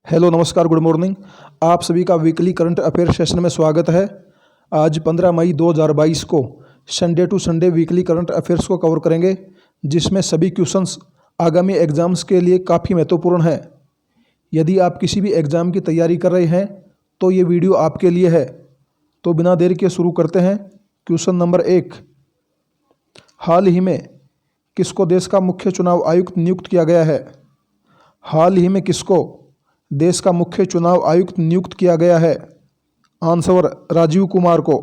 Hello नमस्कार good morning. आप सभी का वीकली करंट अफेयर सेशन में स्वागत है। आज 15 मई 2022 को Sunday to Sunday weekly current affairs को कवर करेंगे, जिसमें सभी क्वेश्चंस आगामी एग्जाम्स के लिए काफ़ी महत्वपूर्ण हैं। यदि आप किसी भी एग्ज़ाम की तैयारी कर रहे हैं तो ये वीडियो आपके लिए है। तो बिना देर के शुरू करते हैं। क्वेश्चन नंबर 1, हाल ही में किसको देश का मुख्य चुनाव आयुक्त नियुक्त किया गया है? हाल ही में किसको देश का मुख्य चुनाव आयुक्त नियुक्त किया गया है? आंसर राजीव कुमार को।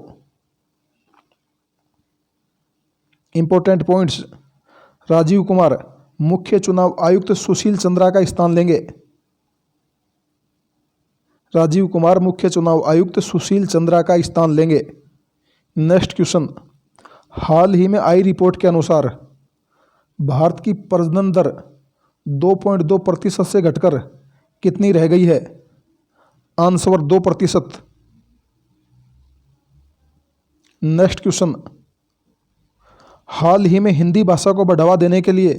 इंपॉर्टेंट पॉइंट्स, राजीव कुमार मुख्य चुनाव आयुक्त सुशील चंद्रा का स्थान लेंगे। राजीव कुमार मुख्य चुनाव आयुक्त सुशील चंद्रा का स्थान लेंगे। नेक्स्ट क्वेश्चन, हाल ही में आई रिपोर्ट के अनुसार भारत की प्रजनन दर 2.2% से घटकर कितनी रह गई है? आंसर 2%। नेक्स्ट क्वेश्चन, हाल ही में हिंदी भाषा को बढ़ावा देने के लिए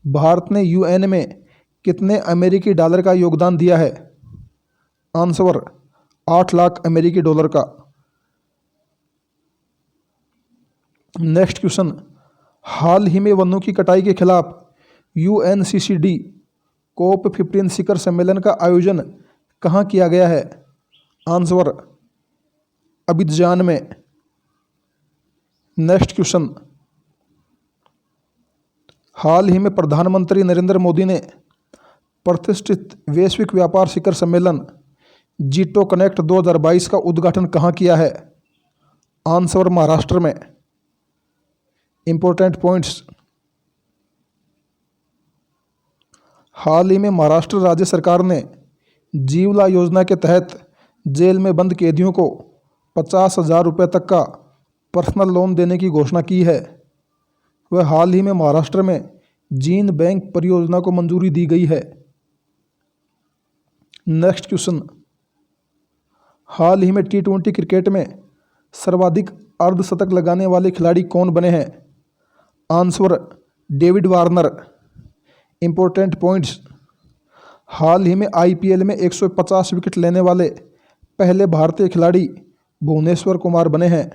भारत ने यूएन में कितने अमेरिकी डॉलर का योगदान दिया है? आंसर 8 लाख अमेरिकी डॉलर का। नेक्स्ट क्वेश्चन, हाल ही में वनों की कटाई के खिलाफ UNCCD COP15 शिखर सम्मेलन का आयोजन कहाँ किया गया है? आंसर अबिदजान में। नेक्स्ट क्वेश्चन, हाल ही में प्रधानमंत्री नरेंद्र मोदी ने प्रतिष्ठित वैश्विक व्यापार शिखर सम्मेलन जीटो कनेक्ट 2022 का उद्घाटन कहाँ किया है? आंसर महाराष्ट्र में। इंपॉर्टेंट पॉइंट्स, हाल ही में महाराष्ट्र राज्य सरकार ने जीवला योजना के तहत जेल में बंद कैदियों को 50,000 रुपये तक का पर्सनल लोन देने की घोषणा की है। वह हाल ही में महाराष्ट्र में जीन बैंक परियोजना को मंजूरी दी गई है। नेक्स्ट क्वेश्चन, हाल ही में T20 क्रिकेट में सर्वाधिक अर्धशतक लगाने वाले खिलाड़ी कौन बने हैं? Answer David Warner. Important points, हाल ही में IPL में 150 विकेट लेने वाले पहले भारतीय खिलाड़ी भुवनेश्वर कुमार बने हैं।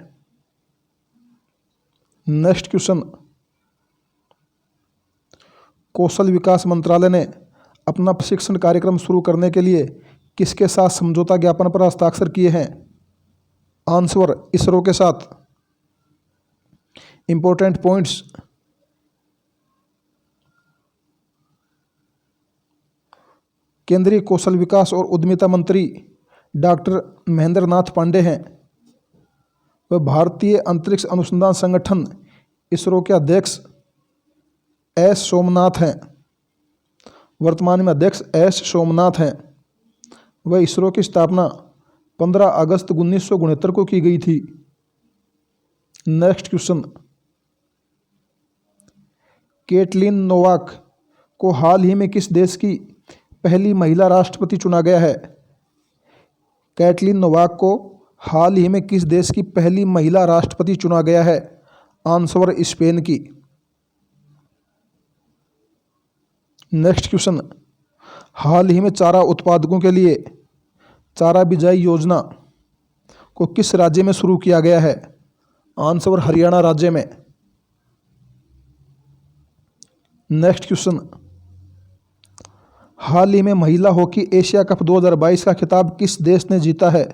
नेक्स्ट क्वेश्चन, कौशल विकास मंत्रालय ने अपना प्रशिक्षण कार्यक्रम शुरू करने के लिए किसके साथ समझौता ज्ञापन पर हस्ताक्षर किए हैं? आंसर इसरो के साथ। इंपॉर्टेंट पॉइंट्स, केंद्रीय कौशल विकास और उद्यमिता मंत्री डॉक्टर महेंद्र नाथ पांडे हैं। वह भारतीय अंतरिक्ष अनुसंधान संगठन इसरो के अध्यक्ष एस सोमनाथ हैं। वर्तमान में अध्यक्ष एस सोमनाथ हैं। वह इसरो की स्थापना 15 अगस्त 1969 को की गई थी। नेक्स्ट क्वेश्चन, कैटलीन नोवाक को हाल ही में किस देश की पहली महिला राष्ट्रपति चुना गया है? कैटलीन नोवाक को हाल ही में किस देश की पहली महिला राष्ट्रपति चुना गया है? आंसर स्पेन की। नेक्स्ट क्वेश्चन, हाल ही में चारा उत्पादकों के लिए चारा बिजाई योजना को किस राज्य में शुरू किया गया है? आंसर हरियाणा राज्य में। नेक्स्ट क्वेश्चन, हाल ही में महिला हॉकी एशिया कप 2022 का खिताब किस देश ने जीता है?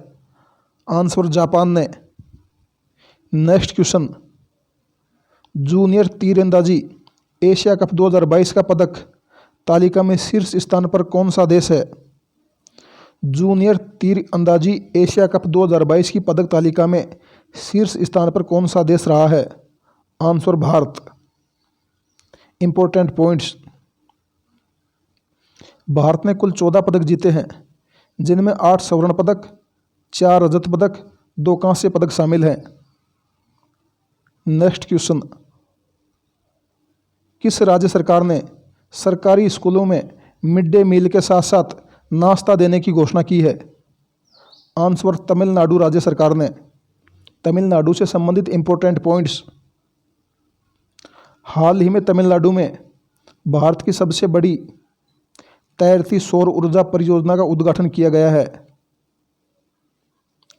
आंसर जापान ने। नेक्स्ट क्वेश्चन, जूनियर तीरंदाजी एशिया कप 2022 का पदक तालिका में शीर्ष स्थान पर कौन सा देश है? जूनियर तीरंदाजी एशिया कप 2022 की पदक तालिका में शीर्ष स्थान पर कौन सा देश रहा है? Answer Bharat. Important points, Bharat ने कुल 14 पदक जीते हैं, जिनमें 8 स्वर्ण पदक, 4 रजत पदक, 2 कांस्य पदक शामिल हैं। नेक्स्ट क्वेश्चन, किस राज्य सरकार ने सरकारी स्कूलों में मिड डे मील के साथ साथ नाश्ता देने की घोषणा की है? आंसर तमिलनाडु राज्य सरकार ने। तमिलनाडु से संबंधित इंपॉर्टेंट पॉइंट्स, हाल ही में तमिलनाडु में भारत की सबसे बड़ी तैरती सौर ऊर्जा परियोजना का उद्घाटन किया गया है?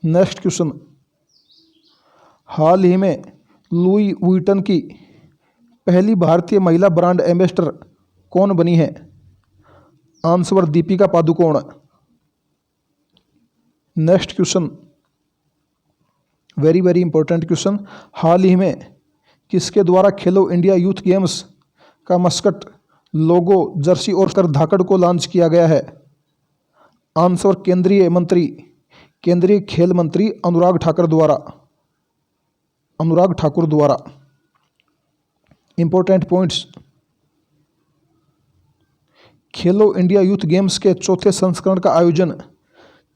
नेक्स्ट क्वेश्चन, हाल ही में लुई वुइटन की पहली भारतीय महिला ब्रांड एम्बेसडर कौन बनी है? Answer Deepika Padukone. Next question, very very important question, हाल ही में किसके द्वारा खेलो इंडिया यूथ गेम्स का मस्कट, लोगो, जर्सी और कर धाकड़ को लॉन्च किया गया है? आंसर केंद्रीय खेल मंत्री अनुराग ठाकुर द्वारा। इंपॉर्टेंट पॉइंट्स, खेलो इंडिया यूथ गेम्स के चौथे संस्करण का आयोजन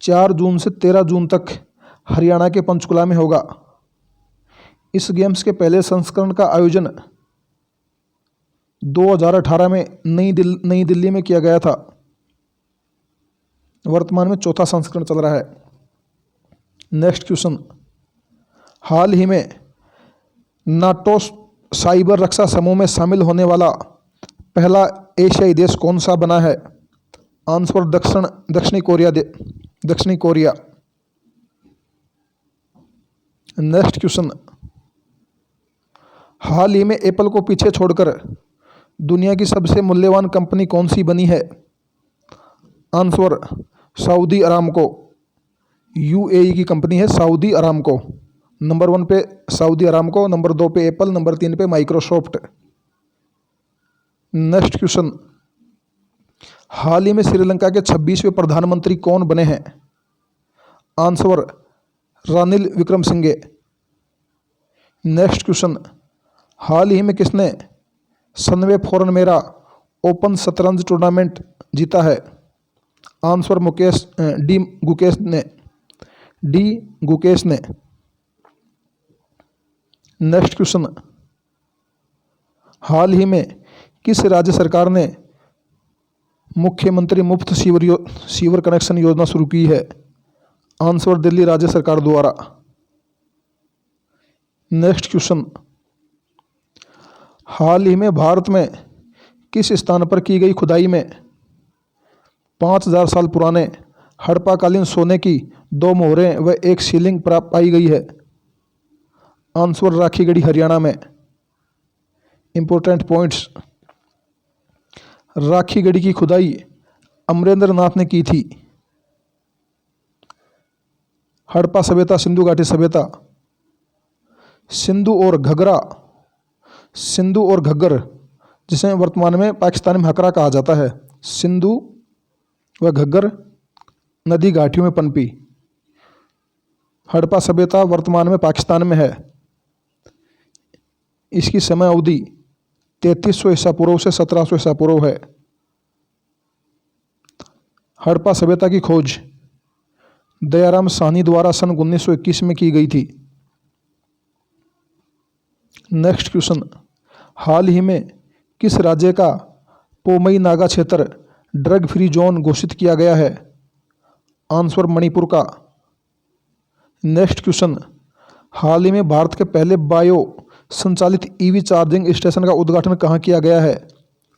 4 जून से 13 जून तक हरियाणा के पंचकुला में होगा। इस गेम्स के पहले संस्करण का आयोजन 2018 में नई दिल्ली में किया गया था। वर्तमान में चौथा संस्करण चल रहा है। नेक्स्ट क्वेश्चन, हाल ही में नाटो साइबर रक्षा समूह में शामिल होने वाला पहला एशियाई देश कौन सा बना है? आंसर दक्षिणी कोरिया। नेक्स्ट क्वेश्चन, हाल ही में एप्पल को पीछे छोड़कर दुनिया की सबसे मूल्यवान कंपनी कौन सी बनी है? Answer Saudi Aramco. यूएई की कंपनी है सऊदी अरामको। नंबर 1 पे सऊदी अरामको, नंबर 2 पे एप्पल, नंबर 3 पे माइक्रोसॉफ्ट। नेक्स्ट क्वेश्चन, हाल ही में श्रीलंका के 26वें प्रधानमंत्री कौन बने हैं? Answer Ranil Wickremesinghe. Next question, हाल ही में किसने 97वें फॉरेन मेरा ओपन शतरंज टूर्नामेंट जीता है? आंसर डी गुकेश ने। नेक्स्ट क्वेश्चन, हाल ही में किस राज्य सरकार ने मुख्यमंत्री मुफ्त सीवर कनेक्शन योजना शुरू की है? आंसर दिल्ली राज्य सरकार द्वारा। नेक्स्ट क्वेश्चन, हाल ही में भारत में किस स्थान पर की गई खुदाई में 5000 साल पुराने हड़प्पाकालीन सोने की 2 मोहरें व एक शिवलिंग पाई गई है? आंसर राखीगढ़ी हरियाणा में। इंपॉर्टेंट पॉइंट्स, राखीगढ़ी की खुदाई अमरेंद्र नाथ ने की थी। हड़प्पा सभ्यता, सिंधु घाटी सभ्यता, सिंधु और घग्गर जिसे वर्तमान में पाकिस्तान में हकरा कहा जाता है, सिंधु व घग्गर नदी घाटियों में पनपी। हड़प्पा सभ्यता वर्तमान में पाकिस्तान में है। इसकी समय अवधि 3300 ईसा पूर्व से 1700 ईसा पूर्व है। हड़प्पा सभ्यता की खोज दयाराम साहनी द्वारा सन 1921 में की गई थी। नेक्स्ट क्वेश्चन, हाल ही में किस राज्य का पोमई नागा क्षेत्र ड्रग फ्री जोन घोषित किया गया है? आंसर मणिपुर का। नेक्स्ट क्वेश्चन, हाल ही में भारत के पहले बायो संचालित ईवी चार्जिंग स्टेशन का उद्घाटन कहाँ किया गया है?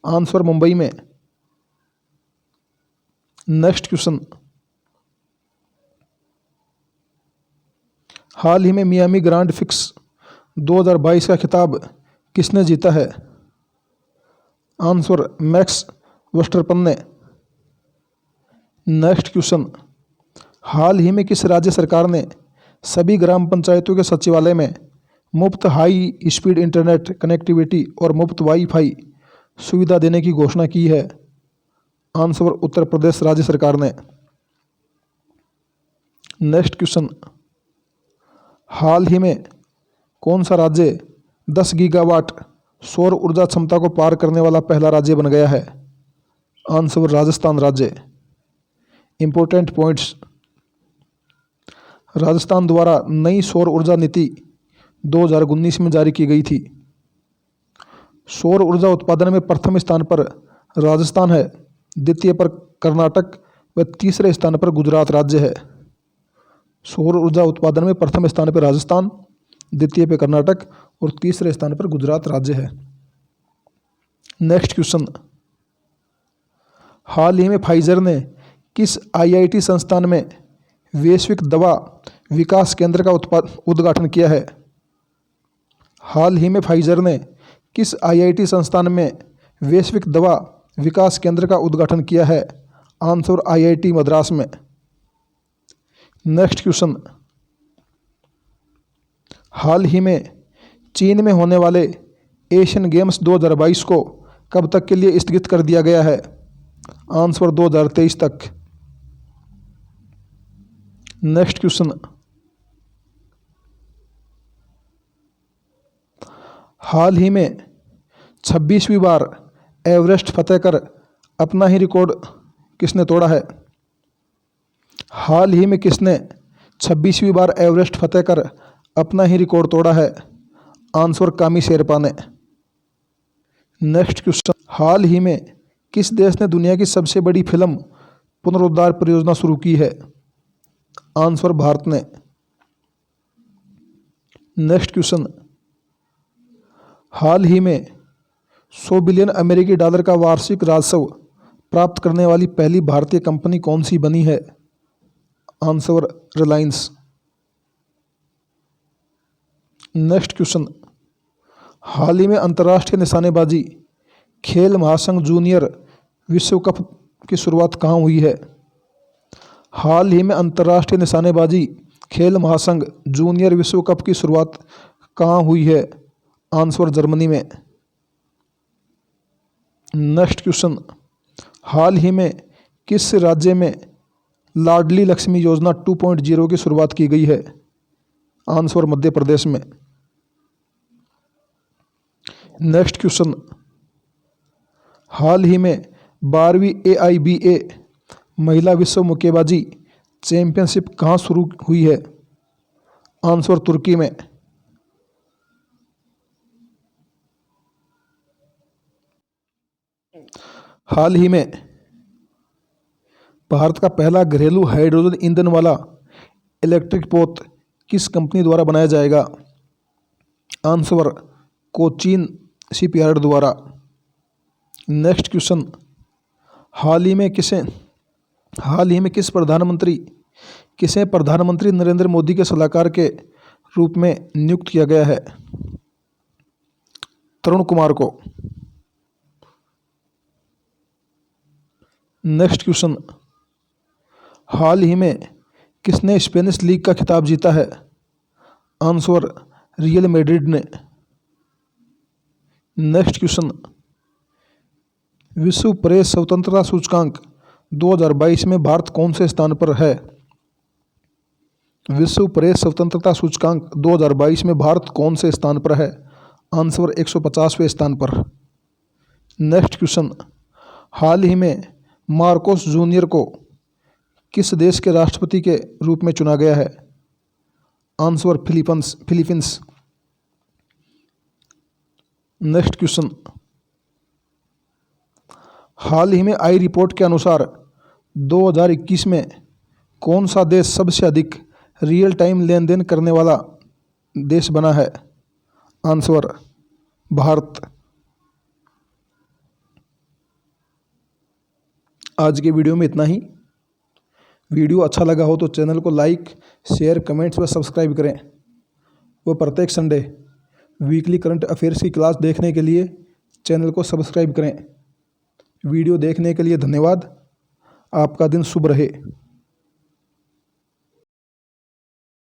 आंसर मुंबई में। नेक्स्ट क्वेश्चन, हाल ही में मियामी ग्रांड फिक्स 2022 का खिताब किसने जीता है? आंसर मैक्स वर्स्टरपन ने। नेक्स्ट क्वेश्चन, हाल ही में किस राज्य सरकार ने सभी ग्राम पंचायतों के सचिवालय में मुफ्त हाई स्पीड इंटरनेट कनेक्टिविटी और मुफ्त वाईफाई सुविधा देने की घोषणा की है? आंसर उत्तर प्रदेश राज्य सरकार ने। नेक्स्ट क्वेश्चन, हाल ही में कौन सा राज्य 10 गीगावाट सौर ऊर्जा क्षमता को पार करने वाला पहला राज्य बन गया है? आंसर राजस्थान राज्य। इंपॉर्टेंट पॉइंट्स, राजस्थान द्वारा नई सौर ऊर्जा नीति 2019 में जारी की गई थी। सौर ऊर्जा उत्पादन में प्रथम स्थान पर राजस्थान है, द्वितीय पर कर्नाटक व तीसरे स्थान पर गुजरात राज्य है। सौर ऊर्जा उत्पादन में प्रथम स्थान पर राजस्थान, द्वितीय पे कर्नाटक और तीसरे स्थान पर गुजरात राज्य है। नेक्स्ट क्वेश्चन, हाल ही में फाइजर ने किस आईआईटी संस्थान में वैश्विक दवा विकास केंद्र का उद्घाटन किया है? हाल ही में फाइजर ने किस आईआईटी संस्थान में वैश्विक दवा विकास केंद्र का उद्घाटन किया है? आंसर आईआईटी मद्रास में। नेक्स्ट क्वेश्चन, हाल ही में चीन में होने वाले एशियन गेम्स 2022 को कब तक के लिए स्थगित कर दिया गया है? आंसर 2023 तक। नेक्स्ट क्वेश्चन, हाल ही में 26वीं बार एवरेस्ट फतेह कर अपना ही रिकॉर्ड किसने तोड़ा है? हाल ही में किसने 26वीं बार एवरेस्ट फतेह कर अपना ही रिकॉर्ड तोड़ा है? आंसर कामी शेरपा ने। नेक्स्ट क्वेश्चन, हाल ही में किस देश ने दुनिया की सबसे बड़ी फिल्म पुनरुद्धार परियोजना शुरू की है? आंसर भारत ने। नेक्स्ट क्वेश्चन, हाल ही में 100 बिलियन अमेरिकी डॉलर का वार्षिक राजस्व प्राप्त करने वाली पहली भारतीय कंपनी कौन सी बनी है? आंसर रिलायंस। नेक्स्ट क्वेश्चन, हाल ही में अंतर्राष्ट्रीय निशानेबाजी खेल महासंघ जूनियर विश्व कप की शुरुआत कहाँ हुई है? हाल ही में अंतर्राष्ट्रीय निशानेबाजी खेल महासंघ जूनियर विश्व कप की शुरुआत कहाँ हुई है? आंसर जर्मनी में। नेक्स्ट क्वेश्चन, हाल ही में किस राज्य में लाडली लक्ष्मी योजना 2.0 की शुरुआत की गई है? आंसर मध्य प्रदेश में। नेक्स्ट क्वेश्चन, हाल ही में 12वीं AIBA महिला विश्व मुक्केबाजी चैंपियनशिप कहाँ शुरू हुई है? आंसर तुर्की में। हाल ही में भारत का पहला घरेलू हाइड्रोजन ईंधन वाला इलेक्ट्रिक पोत किस कंपनी द्वारा बनाया जाएगा? आंसर कोचीन शिपयार्ड द्वारा। नेक्स्ट क्वेश्चन, हाल ही में किसे प्रधानमंत्री नरेंद्र मोदी के सलाहकार के रूप में नियुक्त किया गया है? तरुण कुमार को। नेक्स्ट क्वेश्चन, हाल ही में किसने स्पेनिश लीग का खिताब जीता है? आंसर रियल मैड्रिड ने। नेक्स्ट क्वेश्चन, विश्व प्रेस स्वतंत्रता सूचकांक 2022 में भारत कौन से स्थान पर है? विश्व प्रेस स्वतंत्रता सूचकांक 2022 में भारत कौन से स्थान पर है? आंसर 150वें स्थान पर। नेक्स्ट क्वेश्चन, हाल ही में मार्कोस जूनियर को किस देश के राष्ट्रपति के रूप में चुना गया है? Answer Philippines. नेक्स्ट क्वेश्चन, हाल ही में आई रिपोर्ट के अनुसार 2021 में कौन सा देश सबसे अधिक रियल टाइम लेन देन करने वाला देश बना है? आंसर भारत। आज के वीडियो में इतना ही। वीडियो अच्छा लगा हो तो चैनल को लाइक, शेयर, कमेंट्स व सब्सक्राइब करें। व प्रत्येक संडे वीकली करंट अफेयर्स की क्लास देखने के लिए चैनल को सब्सक्राइब करें। वीडियो देखने के लिए धन्यवाद। आपका दिन शुभ रहे।